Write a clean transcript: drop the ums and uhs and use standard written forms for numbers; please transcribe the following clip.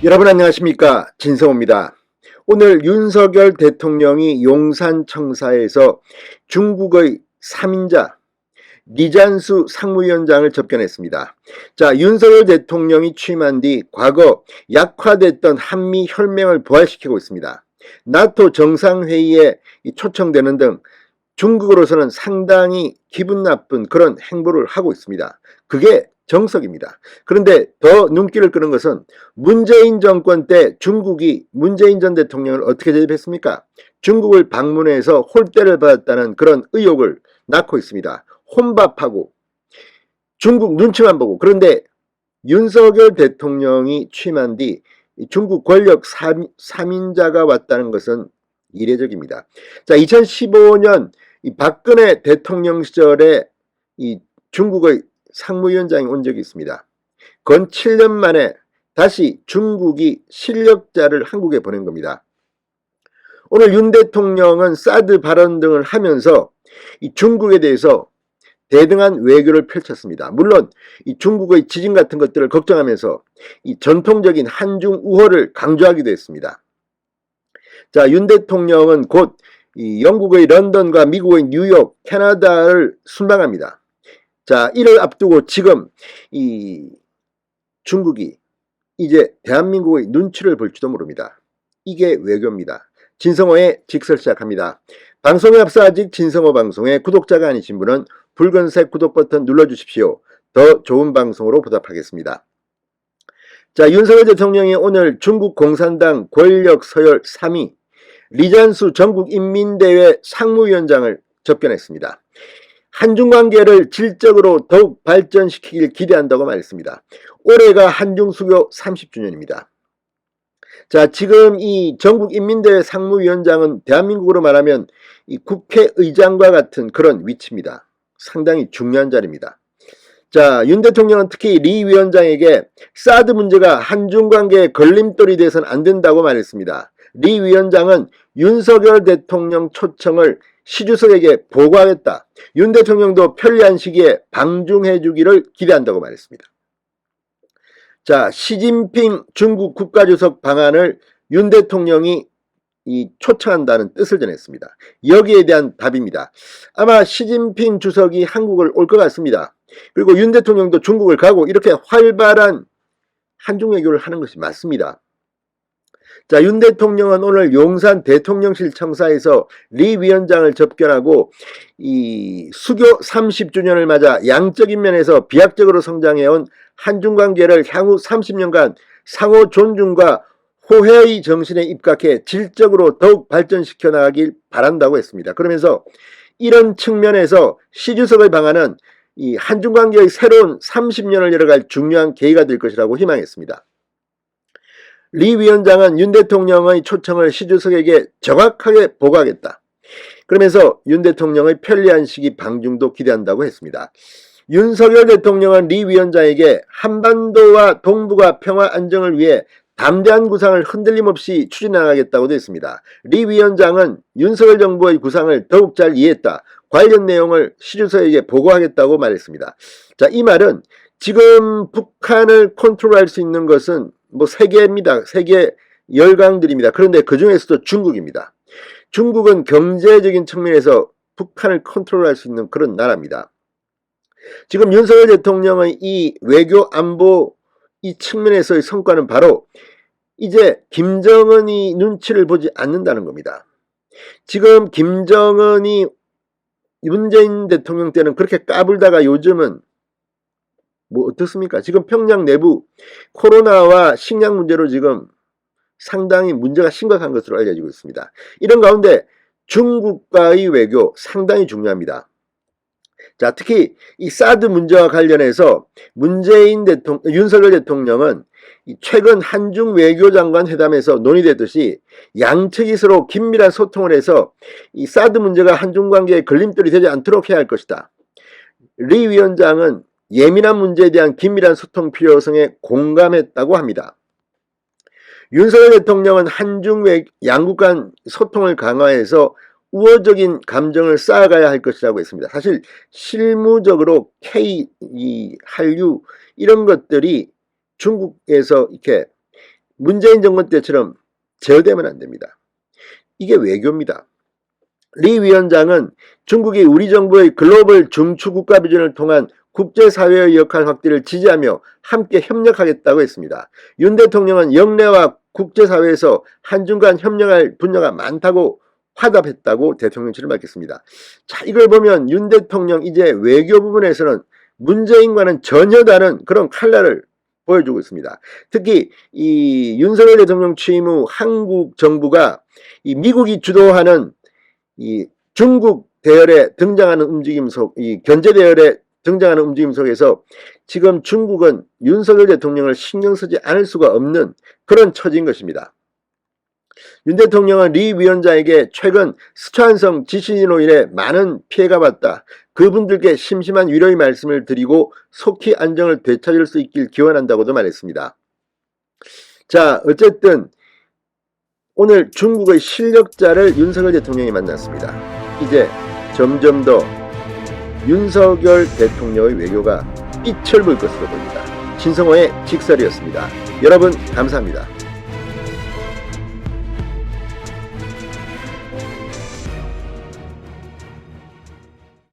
여러분 안녕하십니까, 진성호입니다. 오늘 윤석열 대통령이 용산청사에서 중국의 3인자 리잔수 상무위원장을 접견했습니다. 자, 윤석열 대통령이 취임한 뒤 과거 약화됐던 한미 혈맹을 부활시키고 있습니다. 나토 정상회의에 초청되는 등 중국으로서는 상당히 기분 나쁜 그런 행보를 하고 있습니다. 그게 정석입니다. 그런데 더 눈길을 끄는 것은 문재인 정권 때 중국이 문재인 전 대통령을 어떻게 대접했습니까? 중국을 방문해서 홀대를 받았다는 그런 의혹을 낳고 있습니다. 혼밥하고 중국 눈치만 보고. 그런데 윤석열 대통령이 취임한 뒤 중국 권력 3인자가 왔다는 것은 이례적입니다. 자, 2015년 박근혜 대통령 시절에 중국의 상무위원장이 온 적이 있습니다. 건 7년 만에 다시 중국이 실력자를 한국에 보낸 겁니다. 오늘 윤 대통령은 사드 발언 등을 하면서 중국에 대해서 대등한 외교를 펼쳤습니다. 물론 중국의 지진 같은 것들을 걱정하면서 전통적인 한중 우호를 강조하기도 했습니다. 자, 윤 대통령은 곧 영국의 런던과 미국의 뉴욕, 캐나다를 순방합니다. 자, 이를 앞두고 지금 중국이 이제 대한민국의 눈치를 볼지도 모릅니다. 이게 외교입니다. 진성호의 직설 시작합니다. 방송에 앞서 아직 진성호 방송의 구독자가 아니신 분은 붉은색 구독 버튼 눌러주십시오. 더 좋은 방송으로 보답하겠습니다. 자, 윤석열 대통령이 오늘 중국 공산당 권력 서열 3위 리잔수 전국인민대회 상무위원장을 접견했습니다. 한중관계를 질적으로 더욱 발전시키길 기대한다고 말했습니다. 올해가 한중수교 30주년입니다. 자, 지금 이 전국인민대회 상무위원장은 대한민국으로 말하면 이 국회의장과 같은 그런 위치입니다. 상당히 중요한 자리입니다. 자, 윤 대통령은 특히 리 위원장에게 사드 문제가 한중관계의 걸림돌이 돼서는 안 된다고 말했습니다. 리 위원장은 윤석열 대통령 초청을 시 주석에게 보고하겠다. 윤 대통령도 편리한 시기에 방중해 주기를 기대한다고 말했습니다. 자, 시진핑 중국 국가주석 방한을 윤 대통령이 초청한다는 뜻을 전했습니다. 여기에 대한 답입니다. 아마 시진핑 주석이 한국을 올 것 같습니다. 그리고 윤 대통령도 중국을 가고 이렇게 활발한 한중 외교를 하는 것이 맞습니다. 자, 윤 대통령은 오늘 용산 대통령실 청사에서 리 위원장을 접견하고 이 수교 30주년을 맞아 양적인 면에서 비약적으로 성장해온 한중 관계를 향후 30년간 상호 존중과 호혜의 정신에 입각해 질적으로 더욱 발전시켜 나가길 바란다고 했습니다. 그러면서 이런 측면에서 시 주석의 방안은 이 한중 관계의 새로운 30년을 열어갈 중요한 계기가 될 것이라고 희망했습니다. 리 위원장은 윤 대통령의 초청을 시 주석에게 정확하게 보고하겠다. 그러면서 윤 대통령의 편리한 시기 방중도 기대한다고 했습니다. 윤석열 대통령은 리 위원장에게 한반도와 동북아 평화 안정을 위해 담대한 구상을 흔들림 없이 추진하겠다고도 했습니다. 리 위원장은 윤석열 정부의 구상을 더욱 잘 이해했다. 관련 내용을 시 주석에게 보고하겠다고 말했습니다. 자, 이 말은 지금 북한을 컨트롤할 수 있는 것은 세 개입니다. 세계 열강들입니다. 그런데 그 중에서도 중국입니다. 중국은 경제적인 측면에서 북한을 컨트롤할 수 있는 그런 나라입니다. 지금 윤석열 대통령의 이 외교 안보 이 측면에서의 성과는 바로 이제 김정은이 눈치를 보지 않는다는 겁니다. 지금 김정은이 문재인 대통령 때는 그렇게 까불다가 요즘은 어떻습니까? 지금 평양 내부 코로나와 식량 문제로 지금 상당히 문제가 심각한 것으로 알려지고 있습니다. 이런 가운데 중국과의 외교 상당히 중요합니다. 자, 특히 이 사드 문제와 관련해서 윤석열 대통령은 최근 한중 외교장관 회담에서 논의됐듯이 양측이 서로 긴밀한 소통을 해서 이 사드 문제가 한중 관계에 걸림돌이 되지 않도록 해야 할 것이다. 리 위원장은 예민한 문제에 대한 긴밀한 소통 필요성에 공감했다고 합니다. 윤석열 대통령은 한중 양국 간 소통을 강화해서 우호적인 감정을 쌓아가야 할 것이라고 했습니다. 사실 실무적으로 한류 이런 것들이 중국에서 이렇게 문재인 정권 때처럼 제어되면 안 됩니다. 이게 외교입니다. 리 위원장은 중국이 우리 정부의 글로벌 중추 국가 비전을 통한 국제사회의 역할 확대를 지지하며 함께 협력하겠다고 했습니다. 윤 대통령은 영내와 국제사회에서 한중 간 협력할 분야가 많다고 화답했다고 대통령실을 밝혔습니다. 자, 이걸 보면 윤 대통령 이제 외교 부분에서는 문재인과는 전혀 다른 그런 칼날을 보여주고 있습니다. 특히 이 윤석열 대통령 취임 후 한국 정부가 이 미국이 주도하는 이 중국 대열에 등장하는 움직임 이 견제 대열에 등장하는 움직임 속에서 지금 중국은 윤석열 대통령을 신경 쓰지 않을 수가 없는 그런 처지인 것입니다. 윤 대통령은 리 위원장에게 최근 스촨성 지진으로 인해 많은 피해가 봤다. 그분들께 심심한 위로의 말씀을 드리고 속히 안정을 되찾을 수 있길 기원한다고도 말했습니다. 자, 어쨌든 오늘 중국의 실력자를 윤석열 대통령이 만났습니다. 이제 점점 더 윤석열 대통령의 외교가 빛을 볼 것으로 보입니다. 진성호의 직설이었습니다. 여러분 감사합니다.